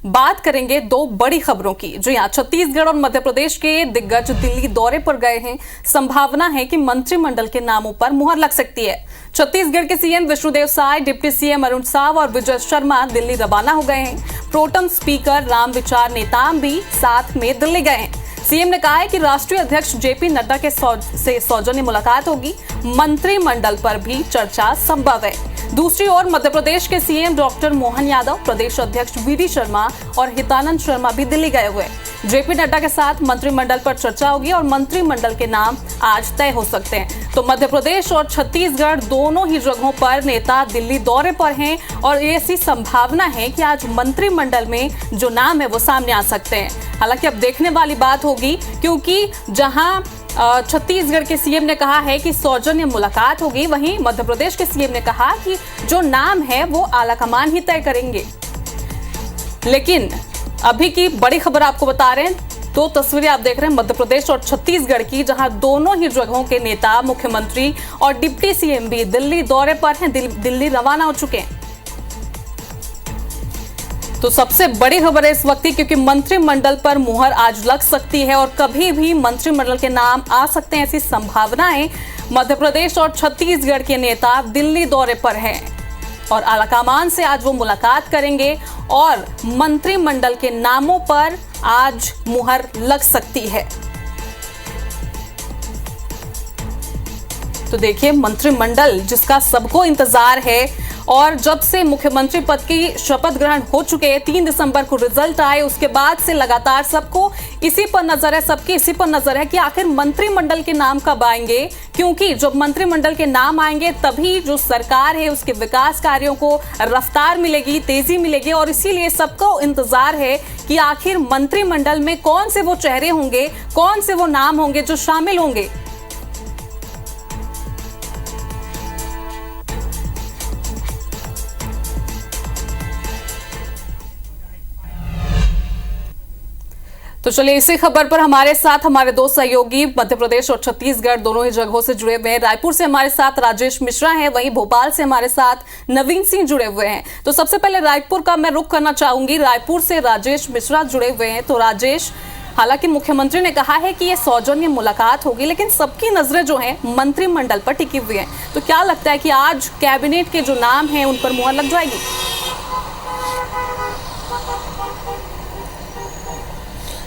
बात करेंगे दो बड़ी खबरों की जो यहाँ छत्तीसगढ़ और मध्य प्रदेश के दिग्गज दिल्ली दौरे पर गए हैं। संभावना है कि मंत्रिमंडल के नामों पर मुहर लग सकती है। छत्तीसगढ़ के CM Vishnudeo Sai, deputy CM Arun Sao और विजय शर्मा दिल्ली रवाना हो गए हैं। प्रोटेम स्पीकर रामविचार नेताम भी साथ में दिल्ली गए हैं। सीएम ने कहा है कि राष्ट्रीय अध्यक्ष जेपी नड्डा के से सौजन्य मुलाकात होगी। मंत्रिमंडल पर भी चर्चा संभव है। दूसरी ओर मध्य प्रदेश के सीएम डॉक्टर मोहन यादव, प्रदेश अध्यक्ष वीडी शर्मा और हितानंद शर्मा भी दिल्ली गए हुए हैं। जेपी नड्डा के साथ मंत्रिमंडल पर चर्चा होगी और मंत्रिमंडल के नाम आज तय हो सकते हैं। तो मध्य प्रदेश और छत्तीसगढ़ दोनों ही जगहों पर नेता दिल्ली दौरे पर हैं और ऐसी संभावना है कि आज मंत्रिमंडल में जो नाम है वो सामने आ सकते हैं। हालांकि अब देखने वाली बात होगी, क्योंकि जहां छत्तीसगढ़ के सीएम ने कहा है कि सौजन्य मुलाकात होगी, वहीं मध्य प्रदेश के सीएम ने कहा कि जो नाम है वो आलाकमान ही तय करेंगे। लेकिन अभी की बड़ी खबर आपको बता रहे हैं, दो तस्वीरें आप देख रहे हैं मध्य प्रदेश और छत्तीसगढ़ की, जहां दोनों ही जगहों के नेता, मुख्यमंत्री और डिप्टी सीएम भी दिल्ली दौरे पर हैं, दिल्ली रवाना हो चुके हैं। तो सबसे बड़ी खबर है इस वक्त की, क्योंकि मंत्रिमंडल पर मुहर आज लग सकती है और कभी भी मंत्रिमंडल के नाम आ सकते हैं, ऐसी संभावना है। मध्य प्रदेश और छत्तीसगढ़ के नेता दिल्ली दौरे पर हैं और आलाकमान से आज वो मुलाकात करेंगे और मंत्रिमंडल के नामों पर आज मुहर लग सकती है। तो देखिए, मंत्रिमंडल जिसका सबको इंतजार है और जब से मुख्यमंत्री पद की शपथ ग्रहण हो चुके हैं, 3 दिसंबर को रिजल्ट आए, उसके बाद से लगातार सबको इसी पर नजर है, सबकी इसी पर नजर है कि आखिर मंत्रिमंडल के नाम कब आएंगे। क्योंकि जब मंत्रिमंडल के नाम आएंगे तभी जो सरकार है उसके विकास कार्यों को रफ्तार मिलेगी, तेजी मिलेगी और इसीलिए सबको इंतजार है कि आखिर मंत्रिमंडल में कौन से वो चेहरे होंगे, कौन से वो नाम होंगे जो शामिल होंगे। तो चलिए, इसी खबर पर हमारे साथ हमारे दो सहयोगी मध्य प्रदेश और छत्तीसगढ़ दोनों ही जगहों से जुड़े हुए हैं। रायपुर से हमारे साथ राजेश मिश्रा हैं, वहीं भोपाल से हमारे साथ नवीन सिंह जुड़े हुए हैं। तो सबसे पहले रायपुर का मैं रुख करना चाहूंगी। रायपुर से राजेश मिश्रा जुड़े हुए हैं। तो राजेश, हालांकि मुख्यमंत्री ने कहा है कि ये सौजन्य मुलाकात होगी, लेकिन सबकी नजरें जो हैं मंत्रिमंडल पर टिकी हुई हैं। तो क्या लगता है कि आज कैबिनेट के जो नाम हैं उन पर मुहर लग जाएगी?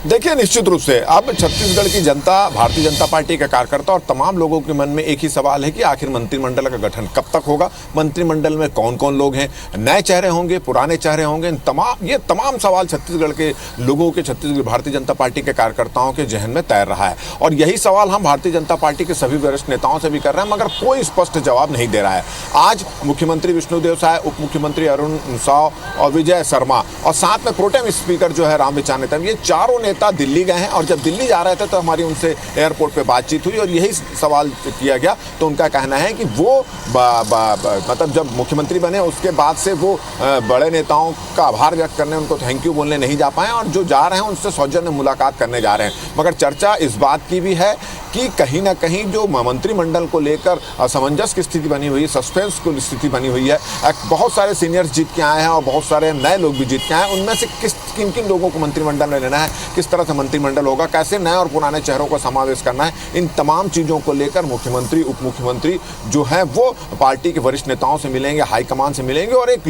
देखिए, निश्चित रूप से अब छत्तीसगढ़ की जनता, भारतीय जनता पार्टी के कार्यकर्ता और तमाम लोगों के मन में एक ही सवाल है कि आखिर मंत्रिमंडल का गठन कब तक होगा, मंत्रिमंडल में कौन कौन लोग हैं, नए चेहरे होंगे, पुराने चेहरे होंगे। ये तमाम सवाल छत्तीसगढ़ के लोगों के, छत्तीसगढ़ भारतीय जनता पार्टी के कार्यकर्ताओं के जहन में तैर रहा है और यही सवाल हम भारतीय जनता पार्टी के सभी वरिष्ठ नेताओं से भी कर रहे हैं, मगर कोई स्पष्ट जवाब नहीं दे रहा है। आज मुख्यमंत्री विष्णुदेव साय, उप मुख्यमंत्री अरुण साव और विजय शर्मा और साथ में प्रोटेम स्पीकर जो है रामविचार नेताम, ये चारों नेता दिल्ली गए हैं और जब दिल्ली जा रहे थे तो हमारी उनसे एयरपोर्ट पे बातचीत हुई और यही सवाल किया गया। तो उनका कहना है कि वो मतलब जब मुख्यमंत्री बने उसके बाद से वो बड़े नेताओं का आभार व्यक्त करने, उनको थैंक यू बोलने नहीं जा पाए और जो जा रहे हैं उनसे सौजन्य मुलाकात करने जा रहे हैं। मगर चर्चा इस बात की भी है कि कहीं ना कहीं जो मंत्रिमंडल को लेकर असमंजस की स्थिति बनी हुई है, सस्पेंस की स्थिति बनी हुई है, बहुत सारे सीनियर्स जीत के आए हैं और बहुत सारे नए लोग भी जीत के आए हैं, उनमें से किन किन लोगों को मंत्रिमंडल में लेना है, किस तरह से मंत्रिमंडल होगा, कैसे नए और पुराने चेहरों का समावेश करना है, इन तमाम चीज़ों को लेकर मुख्यमंत्री, उप मुख्यमंत्री जो है वो पार्टी के वरिष्ठ नेताओं से मिलेंगे, हाईकमान से मिलेंगे और एक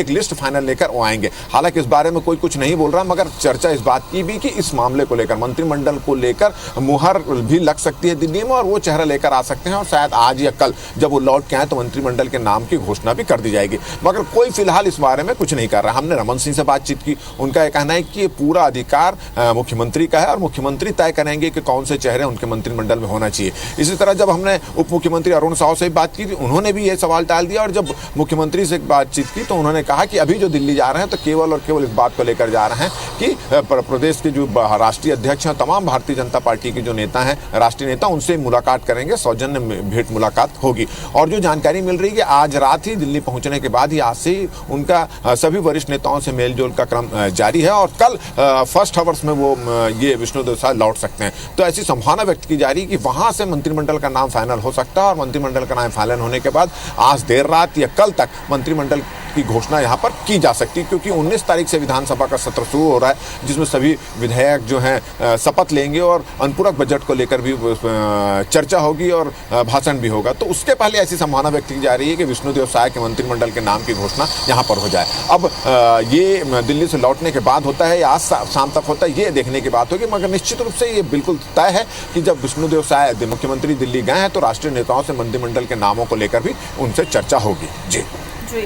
लिस्ट फाइनल लेकर वो आएंगे। हालांकि इस बारे में कोई कुछ नहीं बोल रहा, मगर चर्चा इस बात की भी कि इस मामले को लेकर, मंत्रिमंडल को लेकर मुहर भी लग सकती है दिल्ली में और वो चेहरा लेकर आ सकते हैं और शायद आज या कल जब वो लौट के आए तो मंत्रिमंडल के नाम की घोषणा भी कर दी जाएगी। मगर कोई फिलहाल इस बारे में कुछ नहीं कर रहा। हमने रमन सिंह से बातचीत की, उनका यह कहना है कि ये पूरा अधिकार मुख्यमंत्री का है और मुख्यमंत्री तय करेंगे कि कौन से चेहरे उनके मंत्रिमंडल में होना चाहिए। इसी तरह जब हमने उप मुख्यमंत्री अरुण साव से बात की, उन्होंने भी ये सवाल टाल दिया और जब मुख्यमंत्री से बातचीत की तो उन्होंने कहा कि अभी जो दिल्ली जा रहे हैं तो केवल और केवल इस बात को लेकर जा रहे हैं कि प्रदेश के जो राष्ट्रीय अध्यक्ष हैं, तमाम भारतीय जनता पार्टी के जो नेता हैं, राष्ट्रीय नेता, उनसे मुलाकात करेंगे, सौजन्य भेंट मुलाकात होगी। और जो जानकारी मिल रही है कि आज रात ही दिल्ली पहुंचने के बाद ही आज से ही उनका सभी वरिष्ठ नेताओं से मेलजोल का क्रम जारी है और कल फर्स्ट आवर्स में वो ये विष्णुदेव साय लौट सकते हैं। तो ऐसी संभावना व्यक्त की जा रही है कि वहां से मंत्रिमंडल का नाम फाइनल हो सकता है और मंत्रिमंडल का नाम फाइनल होने के बाद आज देर रात या कल तक मंत्रिमंडल की घोषणा यहाँ पर की जा सकती है, क्योंकि 19 तारीख से विधानसभा का सत्र शुरू हो रहा है, जिसमें सभी विधायक जो हैं शपथ लेंगे और अनुपूरक बजट को लेकर भी चर्चा होगी और भाषण भी होगा। तो उसके पहले ऐसी संभावना व्यक्त की जा रही है कि विष्णुदेव साय के मंत्रिमंडल के नाम की घोषणा यहाँ पर हो जाए। अब ये दिल्ली से लौटने के बाद होता है या आज शाम तक होता है, ये देखने की बात होगी, मगर निश्चित रूप से ये बिल्कुल तय है कि जब विष्णुदेव साय मुख्यमंत्री दिल्ली गए हैं तो राष्ट्रीय नेताओं से मंत्रिमंडल के नामों को लेकर भी उनसे चर्चा होगी। जी जी,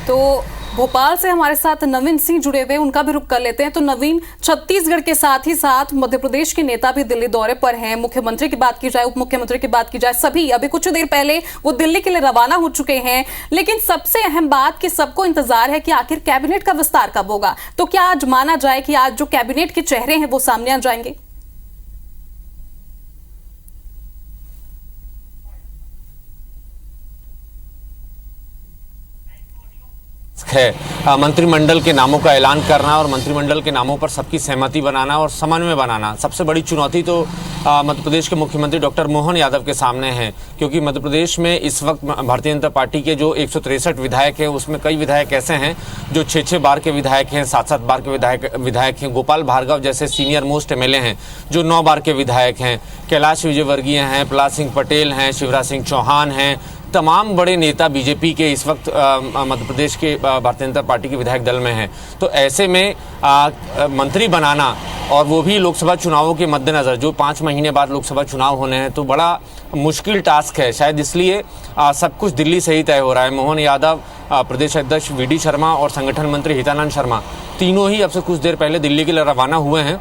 तो भोपाल से हमारे साथ नवीन सिंह जुड़े हुए, उनका भी रुख कर लेते हैं। तो नवीन, छत्तीसगढ़ के साथ ही साथ मध्य प्रदेश के नेता भी दिल्ली दौरे पर हैं। मुख्यमंत्री की बात की जाए, उप मुख्यमंत्री की बात की जाए, सभी अभी कुछ देर पहले वो दिल्ली के लिए रवाना हो चुके हैं। लेकिन सबसे अहम बात कि सबको इंतजार है कि आखिर कैबिनेट का विस्तार कब होगा। तो क्या आज माना जाए कि आज जो कैबिनेट के चेहरे हैं वो सामने आ जाएंगे? है मंत्रिमंडल के नामों का ऐलान करना और मंत्रिमंडल के नामों पर सबकी सहमति बनाना और समन्वय बनाना। सबसे बड़ी चुनौती तो मध्य प्रदेश के मुख्यमंत्री डॉक्टर मोहन यादव के सामने है, क्योंकि मध्य प्रदेश में इस वक्त भारतीय जनता पार्टी के जो 163 विधायक हैं उसमें कई विधायक ऐसे हैं जो 6-6 बार के विधायक हैं, 7-7 बार के विधायक हैं। गोपाल भार्गव जैसे सीनियर मोस्ट एमएलए हैं जो 9 बार के विधायक हैं। कैलाश विजयवर्गीय हैं, प्रहलाद सिंह पटेल हैं, शिवराज सिंह चौहान हैं। तमाम बड़े नेता बीजेपी के इस वक्त मध्य प्रदेश के भारतीय जनता पार्टी के विधायक दल में हैं। तो ऐसे में मंत्री बनाना और वो भी लोकसभा चुनावों के मद्देनज़र, जो 5 महीने बाद लोकसभा चुनाव होने हैं, तो बड़ा मुश्किल टास्क है। शायद इसलिए सब कुछ दिल्ली से ही तय हो रहा है। मोहन यादव, प्रदेश अध्यक्ष वीडी शर्मा और संगठन मंत्री हितानंद शर्मा तीनों ही अब से कुछ देर पहले दिल्ली के लिए रवाना हुए हैं।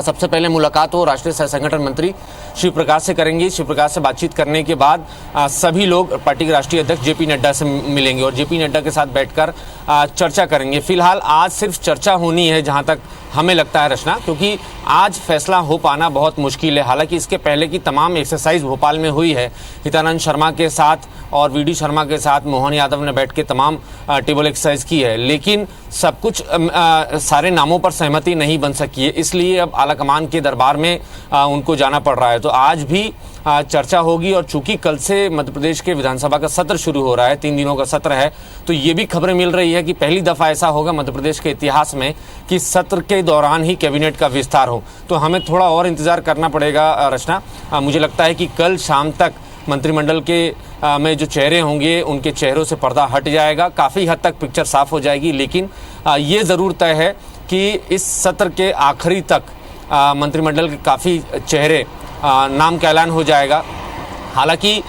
सबसे पहले मुलाकात वो राष्ट्रीय सह संगठन मंत्री शिव प्रकाश से करेंगे। शिव प्रकाश से बातचीत करने के बाद सभी लोग पार्टी के राष्ट्रीय अध्यक्ष जेपी नड्डा से मिलेंगे और जेपी नड्डा के साथ बैठकर चर्चा करेंगे। फिलहाल आज सिर्फ चर्चा होनी है जहां तक हमें लगता है रचना, क्योंकि आज फैसला हो पाना बहुत मुश्किल है। हालांकि इसके पहले की तमाम एक्सरसाइज भोपाल में हुई है। हितानंद शर्मा के साथ और वीडी शर्मा के साथ मोहन यादव ने बैठ के तमाम टेबल एक्सरसाइज की है, लेकिन सब कुछ सारे नामों पर सहमति नहीं बन सकी है। इसलिए अब आलाकमान के दरबार में उनको जाना पड़ रहा है। तो आज भी चर्चा होगी और चूंकि कल से मध्य प्रदेश के विधानसभा का सत्र शुरू हो रहा है, 3 दिनों का सत्र है, तो ये भी खबरें मिल रही है कि पहली दफा ऐसा होगा मध्य प्रदेश के इतिहास में कि सत्र के दौरान ही कैबिनेट का विस्तार हो। तो हमें थोड़ा और इंतजार करना पड़ेगा रचना। मुझे लगता है कि कल शाम तक मंत्रिमंडल के में जो चेहरे होंगे उनके चेहरों से पर्दा हट जाएगा, काफ़ी हद तक पिक्चर साफ हो जाएगी। लेकिन ये ज़रूर तय है कि इस सत्र के आखिरी तक मंत्रिमंडल के काफ़ी चेहरे नाम का ऐलान हो जाएगा। हालांकि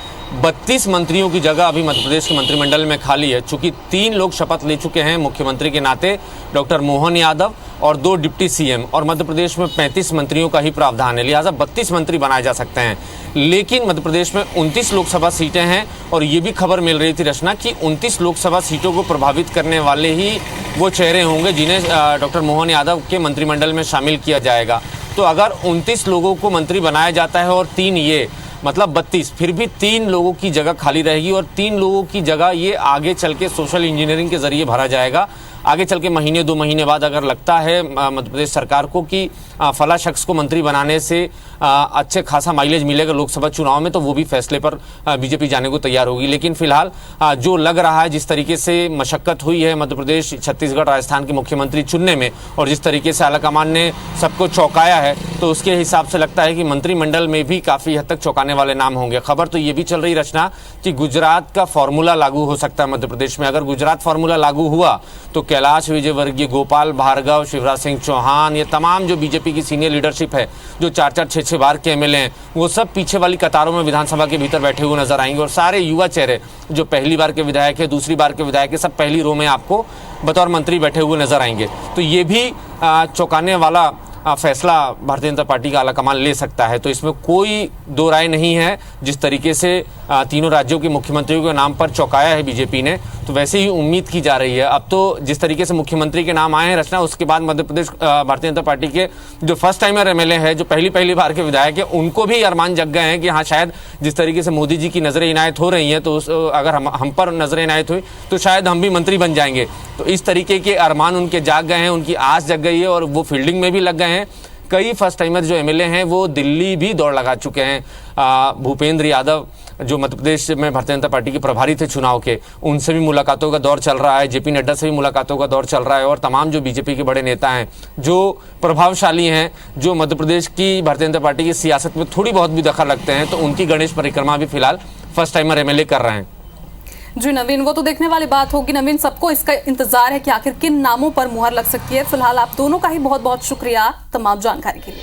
32 मंत्रियों की जगह अभी मध्य प्रदेश के मंत्रिमंडल में खाली है, चूंकि 3 लोग शपथ ले चुके हैं मुख्यमंत्री के नाते, डॉक्टर मोहन यादव और 2 डिप्टी सीएम, और मध्य प्रदेश में 35 मंत्रियों का ही प्रावधान है, लिहाजा 32 मंत्री बनाए जा सकते हैं। लेकिन मध्य प्रदेश में 29 लोकसभा सीटें हैं और ये भी खबर मिल रही थी रचना कि 29 लोकसभा सीटों को प्रभावित करने वाले ही वो चेहरे होंगे जिन्हें डॉक्टर मोहन यादव के मंत्रिमंडल में शामिल किया जाएगा। तो अगर 29 लोगों को मंत्री बनाया जाता है और 3 ये, मतलब 32, फिर भी 3 लोगों की जगह खाली रहेगी और 3 लोगों की जगह ये आगे चल के सोशल इंजीनियरिंग के जरिए भरा जाएगा। आगे चल के महीने 2 महीने बाद अगर लगता है मध्य प्रदेश सरकार को कि फला शख्स को मंत्री बनाने से अच्छे खासा माइलेज मिलेगा लोकसभा चुनाव में, तो वो भी फैसले पर बीजेपी जाने को तैयार होगी। लेकिन फिलहाल जो लग रहा है, जिस तरीके से मशक्कत हुई है मध्य प्रदेश, छत्तीसगढ़, राजस्थान के मुख्यमंत्री चुनने में और जिस तरीके से आलाकमान ने सबको चौंकाया है, तो उसके हिसाब से लगता है कि मंत्रिमंडल में भी काफ़ी हद तक चौंकाने वाले नाम होंगे। खबर तो ये भी चल रही रचना कि गुजरात का फॉर्मूला लागू हो सकता है मध्य प्रदेश में। अगर गुजरात फॉर्मूला लागू हुआ तो कैलाश विजयवर्गीय, गोपाल भार्गव, शिवराज सिंह चौहान, ये तमाम जो बीजेपी की सीनियर लीडरशिप है, जो 4-4, 6-6 बार के एमएलए हैं, वो सब पीछे वाली कतारों में विधानसभा के भीतर बैठे हुए नजर आएंगे और सारे युवा चेहरे जो पहली बार के विधायक है, दूसरी बार के विधायक है, सब पहली रो में आपको बतौर मंत्री बैठे हुए नजर आएंगे। तो ये भी चौंकाने वाला फैसला भारतीय जनता पार्टी का आलाकमान ले सकता है। तो इसमें कोई दो राय नहीं है। जिस तरीके से तीनों राज्यों के मुख्यमंत्रियों के नाम पर चौंकाया है बीजेपी ने, तो वैसे ही उम्मीद की जा रही है। अब तो जिस तरीके से मुख्यमंत्री के नाम आए हैं रचना, उसके बाद मध्य प्रदेश भारतीय जनता पार्टी के जो फर्स्ट टाइमर एमएलए है, जो पहली बार के विधायक है, उनको भी अरमान जग गए हैं कि हाँ, शायद जिस तरीके से मोदी जी की नजरें इनायत हो रही हैं, तो अगर हम पर नजरें इनायत हुई तो शायद हम भी मंत्री बन जाएंगे। तो इस तरीके के अरमान उनके जाग गए हैं, उनकी आस जग गई है और वो फील्डिंग में भी लग गए हैं। कई फर्स्ट टाइमर जो एमएलए हैं वो दिल्ली भी दौड़ लगा चुके हैं। भूपेंद्र यादव जो मध्य प्रदेश में भारतीय जनता पार्टी के प्रभारी थे चुनाव के, उनसे भी मुलाकातों का दौर चल रहा है। जेपी नड्डा से भी मुलाकातों का दौर चल रहा है और तमाम जो बीजेपी के बड़े नेता हैं, जो प्रभावशाली हैं, जो मध्य प्रदेश की भारतीय जनता पार्टी की सियासत में थोड़ी बहुत भी दखल रखते हैं, तो उनकी गणेश परिक्रमा भी फिलहाल फर्स्ट टाइमर एमएलए कर रहे हैं। जी नवीन, वो तो देखने वाली बात होगी। नवीन, सबको इसका इंतजार है कि आखिर किन नामों पर मुहर लग सकती है। फिलहाल आप दोनों का ही बहुत बहुत शुक्रिया तमाम जानकारी के लिए।